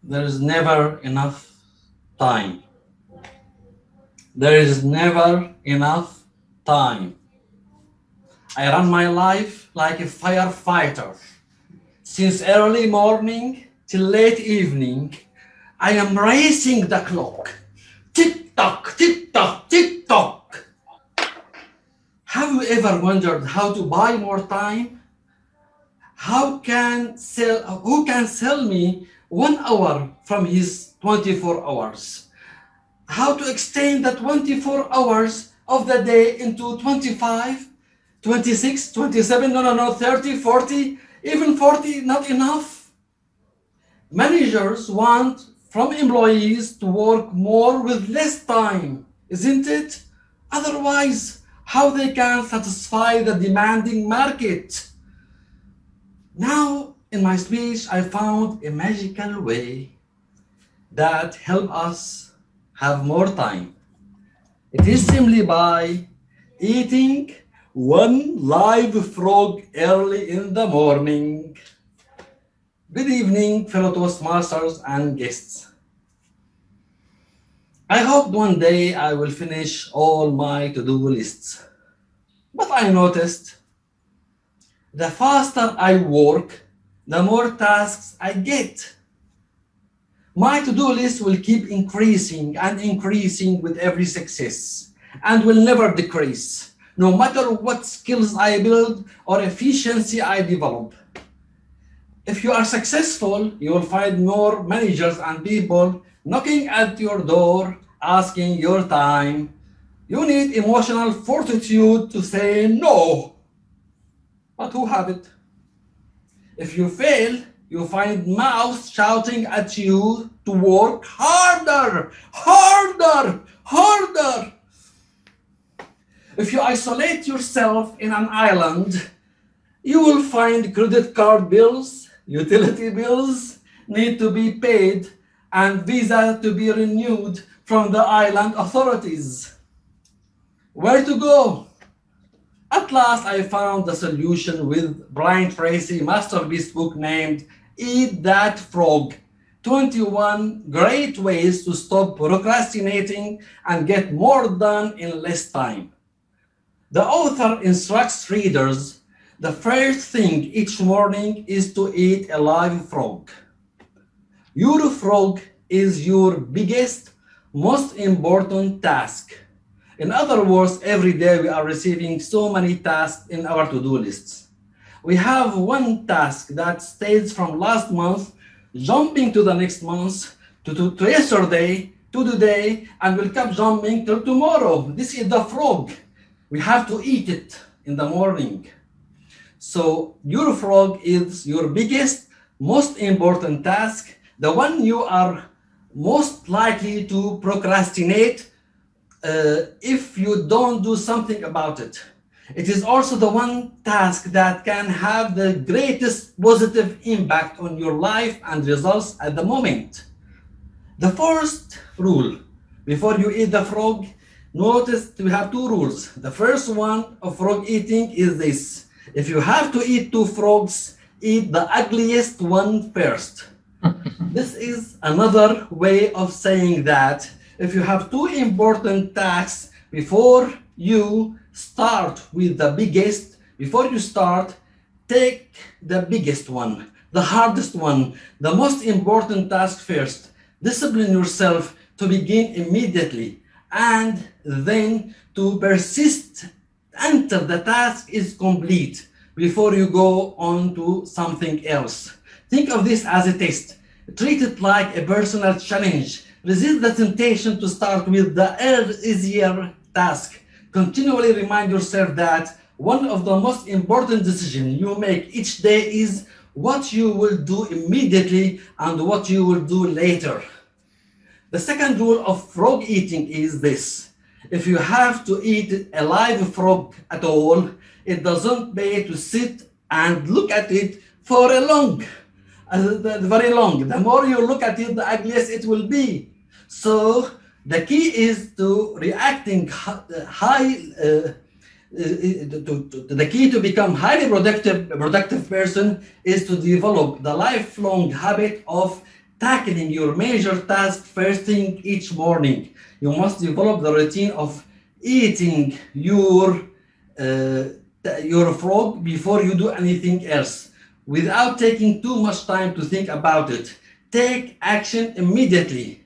There is never enough time. There is never enough time. I run my life like a firefighter. Since early morning till late evening, I am racing the clock. Tick tock, tick tock, tick tock. Have you ever wondered how to buy more time? Who can sell me 1 hour from his 24 hours? How to extend the 24 hours of the day into 25, 26, 27, no, 30, 40, even 40, not enough. Managers want from employees to work more with less time, isn't it? Otherwise, how they can satisfy the demanding market? Now, in my speech, I found a magical way that help us have more time. It is simply by eating one live frog early in the morning. Good evening, fellow Toastmasters and guests. I hoped one day I will finish all my to-do lists. But I noticed the faster I work, the more tasks I get. My to-do list will keep increasing and increasing with every success and will never decrease, no matter what skills I build or efficiency I develop. If you are successful, you will find more managers and people knocking at your door, asking your time. You need emotional fortitude to say no. But who have it? If you fail, you find mouths shouting at you to work harder, harder, harder. If you isolate yourself in an island, you will find credit card bills, utility bills need to be paid, and visa to be renewed from the island authorities. Where to go? At last, I found the solution with Brian Tracy's masterpiece book named Eat That Frog, 21 Great Ways to Stop Procrastinating and Get More Done in Less Time. The author instructs readers the first thing each morning is to eat a live frog. Your frog is your biggest, most important task. In other words, every day we are receiving so many tasks in our to-do lists. We have one task that stays from last month, jumping to the next month, to yesterday, to today, and will keep jumping till tomorrow. This is the frog. We have to eat it in the morning. So your frog is your biggest, most important task, the one you are most likely to procrastinate if you don't do something about it. It is also the one task that can have the greatest positive impact on your life and results at the moment. The first rule, before you eat the frog, notice we have two rules. The first one of frog eating is this: if you have to eat two frogs, eat the ugliest one first. This is another way of saying that if you have two important tasks before you start with the biggest, before you start, take the biggest one, the hardest one, the most important task first. Discipline yourself to begin immediately and then to persist until the task is complete before you go on to something else. Think of this as a test. Treat it like a personal challenge. Resist the temptation to start with the easier task. Continually remind yourself that one of the most important decisions you make each day is what you will do immediately and what you will do later. The second rule of frog eating is this: if you have to eat a live frog at all, it doesn't pay to sit and look at it for very long. The more you look at it, the ugliest it will be. So the key is to reacting the key to become highly productive person is to develop the lifelong habit of tackling your major task first thing each morning. You must develop the routine of eating uh, your frog before you do anything else without taking too much time to think about it. Take action immediately.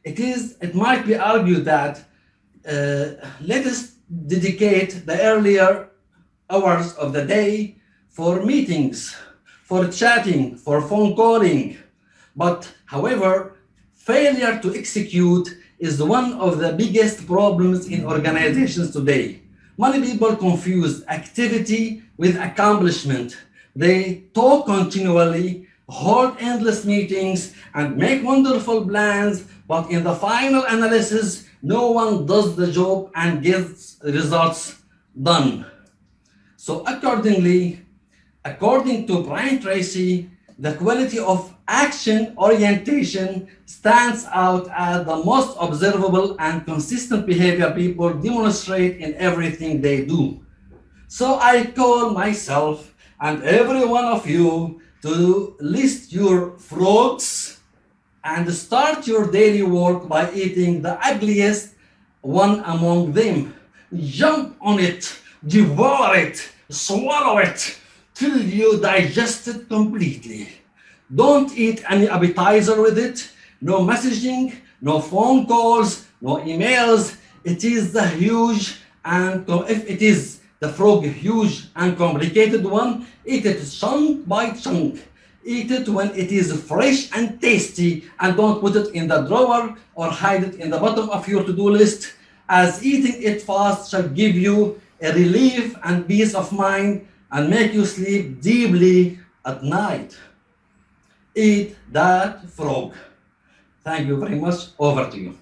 It might be argued that let us dedicate the earlier hours of the day for meetings, for chatting, for phone calling. But however, failure to execute is one of the biggest problems in organizations today. Many people confuse activity with accomplishment. They talk continually, hold endless meetings, and make wonderful plans, but in the final analysis, no one does the job and gets results done. So according to Brian Tracy, the quality of action orientation stands out as the most observable and consistent behavior people demonstrate in everything they do. So I call myself and every one of you to list your frogs and start your daily work by eating the ugliest one among them. Jump on it, devour it, swallow it till you digest it completely. Don't eat any appetizer with it, no messaging, no phone calls, no emails. It is the huge and if it is the frog huge and complicated one, eat it chunk by chunk. Eat it when it is fresh and tasty and don't put it in the drawer or hide it in the bottom of your to-do list, as eating it fast shall give you a relief and peace of mind and make you sleep deeply at night. Eat that frog. Thank you very much. Over to you.